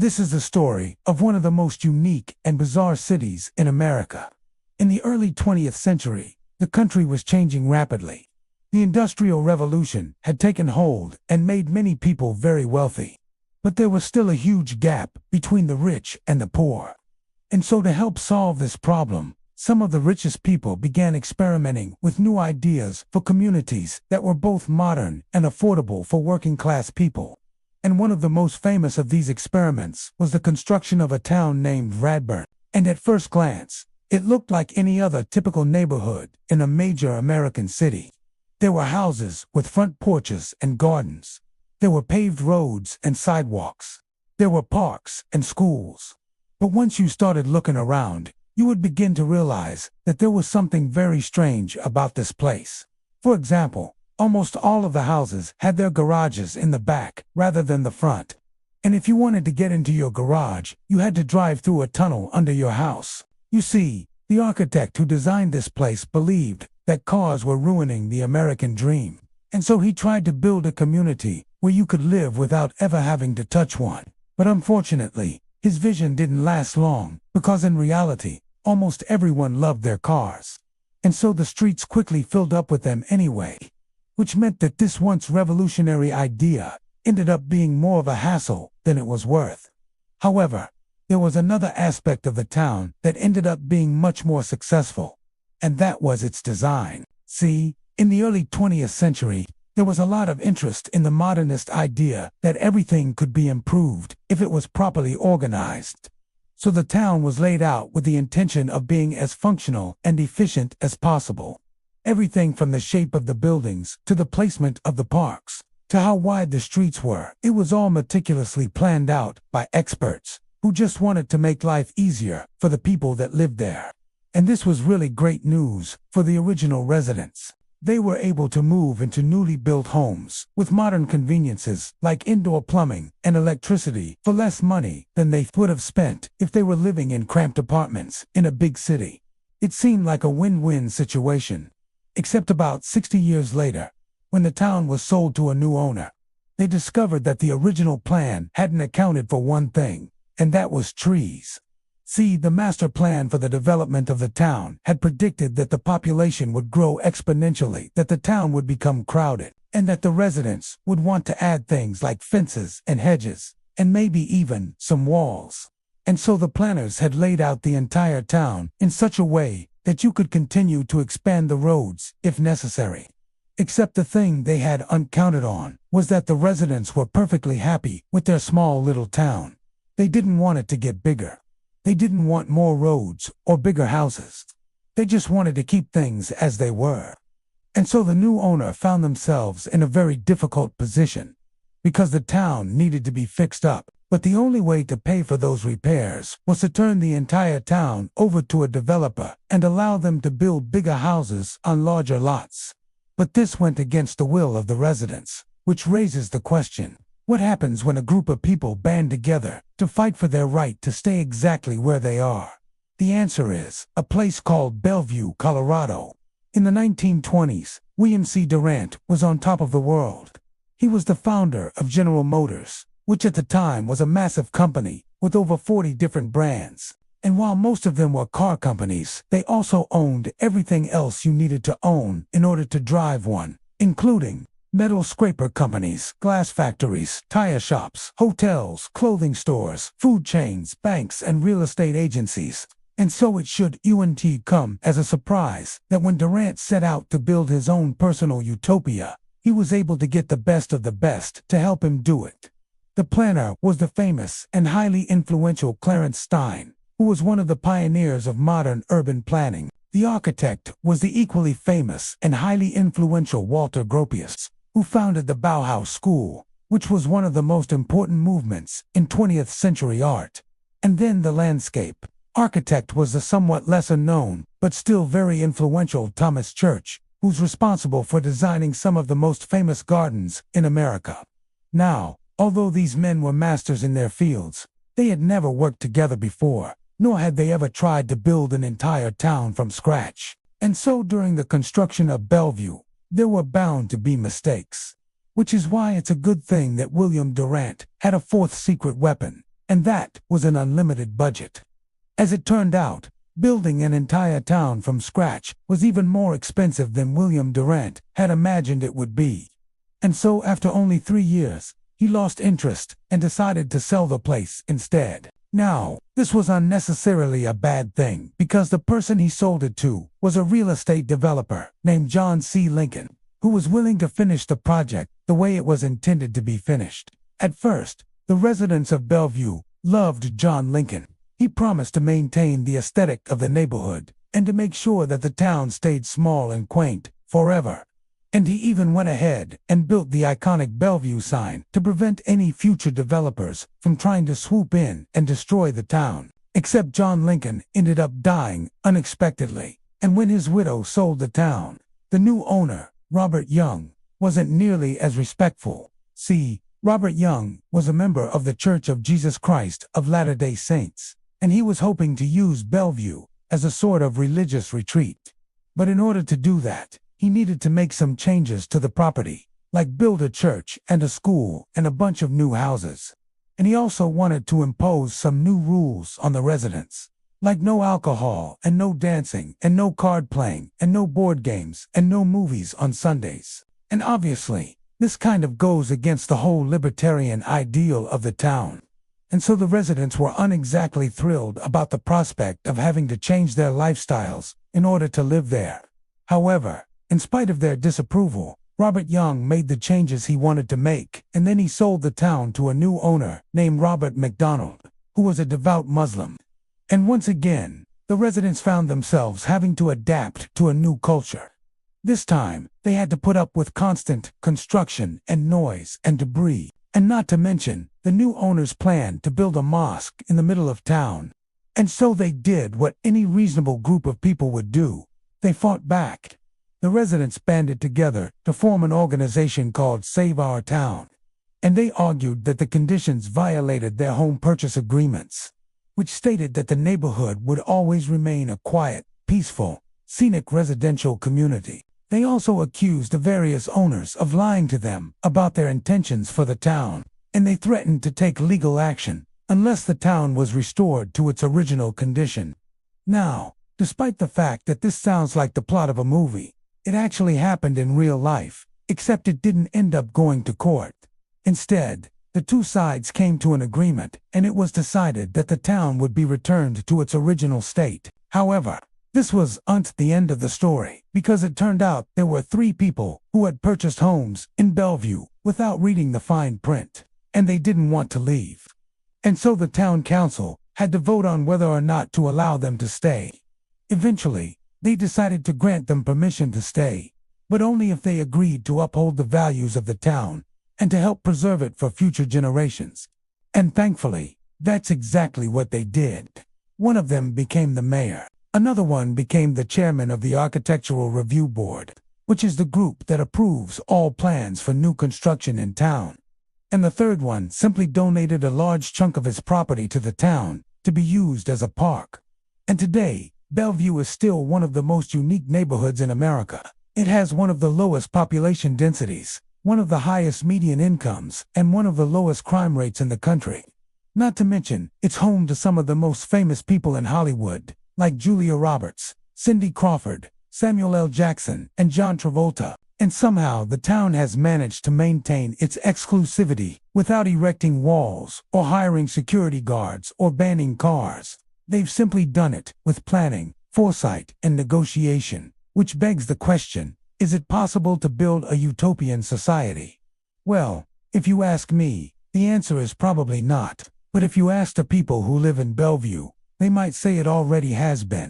This is the story of one of the most unique and bizarre cities in America. In the early 20th century, the country was changing rapidly. The Industrial Revolution had taken hold and made many people very wealthy. But there was still a huge gap between the rich and the poor. And so to help solve this problem, some of the richest people began experimenting with new ideas for communities that were both modern and affordable for working-class people. And one of the most famous of these experiments was the construction of a town named Radburn. And at first glance, it looked like any other typical neighborhood in a major American city. There were houses with front porches and gardens. There were paved roads and sidewalks. There were parks and schools. But once you started looking around, you would begin to realize that there was something very strange about this place. For example, almost all of the houses had their garages in the back rather than the front. And if you wanted to get into your garage, you had to drive through a tunnel under your house. You see, the architect who designed this place believed that cars were ruining the American dream. And so he tried to build a community where you could live without ever having to touch one. But unfortunately, his vision didn't last long, because in reality, almost everyone loved their cars. And so the streets quickly filled up with them anyway. Which meant that this once revolutionary idea ended up being more of a hassle than it was worth. However, there was another aspect of the town that ended up being much more successful, and that was its design. See, in the early 20th century, there was a lot of interest in the modernist idea that everything could be improved if it was properly organized. So the town was laid out with the intention of being as functional and efficient as possible. Everything from the shape of the buildings to the placement of the parks to how wide the streets were, it was all meticulously planned out by experts who just wanted to make life easier for the people that lived there. And this was really great news for the original residents. They were able to move into newly built homes with modern conveniences like indoor plumbing and electricity for less money than they would have spent if they were living in cramped apartments in a big city. It seemed like a win-win situation. Except about 60 years later, when the town was sold to a new owner, they discovered that the original plan hadn't accounted for one thing, and that was trees. See, the master plan for the development of the town had predicted that the population would grow exponentially, that the town would become crowded, and that the residents would want to add things like fences and hedges, and maybe even some walls. And so the planners had laid out the entire town in such a way that you could continue to expand the roads if necessary. Except the thing they had uncounted on was that the residents were perfectly happy with their small little town. They didn't want it to get bigger. They didn't want more roads or bigger houses. They just wanted to keep things as they were. And so the new owner found themselves in a very difficult position, because the town needed to be fixed up. But the only way to pay for those repairs was to turn the entire town over to a developer and allow them to build bigger houses on larger lots. But this went against the will of the residents, which raises the question, what happens when a group of people band together to fight for their right to stay exactly where they are? The answer is a place called Bellevue, Colorado. In the 1920s, William C. Durant was on top of the world. He was the founder of General Motors, which at the time was a massive company with over 40 different brands. And while most of them were car companies, they also owned everything else you needed to own in order to drive one, including metal scraper companies, glass factories, tire shops, hotels, clothing stores, food chains, banks, and real estate agencies. And so it should come as a surprise that when Durant set out to build his own personal utopia, he was able to get the best of the best to help him do it. The planner was the famous and highly influential Clarence Stein, who was one of the pioneers of modern urban planning. The architect was the equally famous and highly influential Walter Gropius, who founded the Bauhaus School, which was one of the most important movements in 20th century art. And then the landscape architect was the somewhat lesser known, but still very influential Thomas Church, who's responsible for designing some of the most famous gardens in America. Now, although these men were masters in their fields, they had never worked together before, nor had they ever tried to build an entire town from scratch. And so during the construction of Bellevue, there were bound to be mistakes. Which is why it's a good thing that William Durant had a fourth secret weapon, and that was an unlimited budget. As it turned out, building an entire town from scratch was even more expensive than William Durant had imagined it would be. And so after only 3 years, he lost interest and decided to sell the place instead. Now, this was unnecessarily a bad thing because the person he sold it to was a real estate developer named John C. Lincoln, who was willing to finish the project the way it was intended to be finished. At first, the residents of Bellevue loved John Lincoln. He promised to maintain the aesthetic of the neighborhood and to make sure that the town stayed small and quaint forever. And he even went ahead and built the iconic Bellevue sign to prevent any future developers from trying to swoop in and destroy the town. Except John Lincoln ended up dying unexpectedly, and when his widow sold the town, the new owner, Robert Young, wasn't nearly as respectful. See, Robert Young was a member of the Church of Jesus Christ of Latter-day Saints, and he was hoping to use Bellevue as a sort of religious retreat. But in order to do that, he needed to make some changes to the property, like build a church and a school and a bunch of new houses. And he also wanted to impose some new rules on the residents, like no alcohol and no dancing and no card playing and no board games and no movies on Sundays. And obviously, this kind of goes against the whole libertarian ideal of the town. And so the residents were unexactly thrilled about the prospect of having to change their lifestyles in order to live there. However, in spite of their disapproval, Robert Young made the changes he wanted to make, and then he sold the town to a new owner named Robert McDonald, who was a devout Muslim. And once again, the residents found themselves having to adapt to a new culture. This time, they had to put up with constant construction and noise and debris, and not to mention the new owner's plan to build a mosque in the middle of town. And so they did what any reasonable group of people would do. They fought back. The residents banded together to form an organization called Save Our Town, and they argued that the conditions violated their home purchase agreements, which stated that the neighborhood would always remain a quiet, peaceful, scenic residential community. They also accused the various owners of lying to them about their intentions for the town, and they threatened to take legal action unless the town was restored to its original condition. Now, despite the fact that this sounds like the plot of a movie, it actually happened in real life, except it didn't end up going to court. Instead, the two sides came to an agreement, and it was decided that the town would be returned to its original state. However, this wasn't the end of the story, because it turned out there were 3 people who had purchased homes in Bellevue without reading the fine print, and they didn't want to leave. And so the town council had to vote on whether or not to allow them to stay. Eventually, they decided to grant them permission to stay, but only if they agreed to uphold the values of the town and to help preserve it for future generations. And thankfully, that's exactly what they did. One of them became the mayor. Another one became the chairman of the Architectural Review Board, which is the group that approves all plans for new construction in town. And the third one simply donated a large chunk of his property to the town to be used as a park. And today, Bellevue is still one of the most unique neighborhoods in America. It has one of the lowest population densities, one of the highest median incomes, and one of the lowest crime rates in the country. Not to mention, it's home to some of the most famous people in Hollywood, like Julia Roberts, Cindy Crawford, Samuel L. Jackson, and John Travolta. And somehow the town has managed to maintain its exclusivity without erecting walls or hiring security guards or banning cars. They've simply done it with planning, foresight, and negotiation, which begs the question, is it possible to build a utopian society? Well, if you ask me, the answer is probably not. But if you ask the people who live in Bellevue, they might say it already has been.